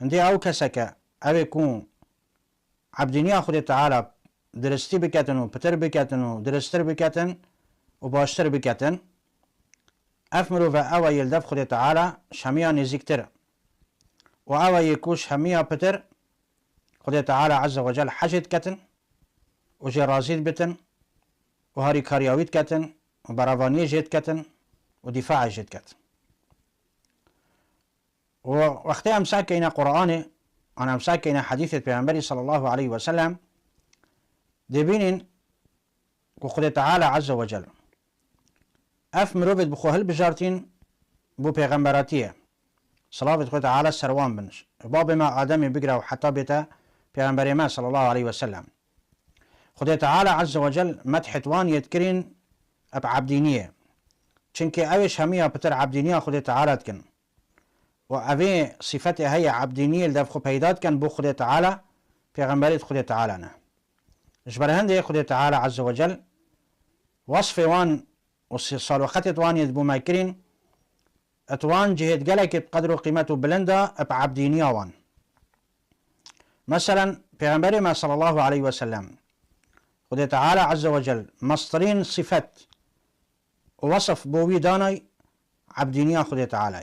هندي او كسك او يكون عبدينيا خود تعالى درستي بكاتن و پتر بكاتن و درستر بكاتن و باشتر بكاتن افمرو و او يلدف خود تعالى شميا نزيكتر و او يكوش هميا پتر خود تعالى عز وجل حشد كاتن و جي رازيد بتن و هاري كارياويت كاتن و براوانية جيت كاتن و دفاع جيت كاتن و وقتی امساك كينا قرآن انا امساك كينا حديثة پیغمبر صلى الله عليه وسلم دبينين كو خود تعالى عز وجل اف مروفت بخو هل بجارتين بو پیغمبراتيه صلاة خود تعالى سروان بنش باب ما آدم بقرا وحتى بيتا پیغمبر ما صلى الله عليه وسلم خود تعالى عز وجل مدحتوان يذكرين اب عبدينية چنك اوش همية بتر عبدينية خود تعالى تكن و اوه صفته هي عبدينية لدف خو پیداد كن بو خود تعالى پیغمبرت خود تعالى نه جبر هنده خود تعالى عز وجل وصف وان وصالوخت وان يدبو ما يكرين اتوان جهد قلق بقدر وقيمته بلندا اب عبدينية وان مثلا پیغمبر ما صلى الله عليه وسلم خود تعالى عز وجل مصدرين صفت ووصف بوي داني عبدينية خود تعالى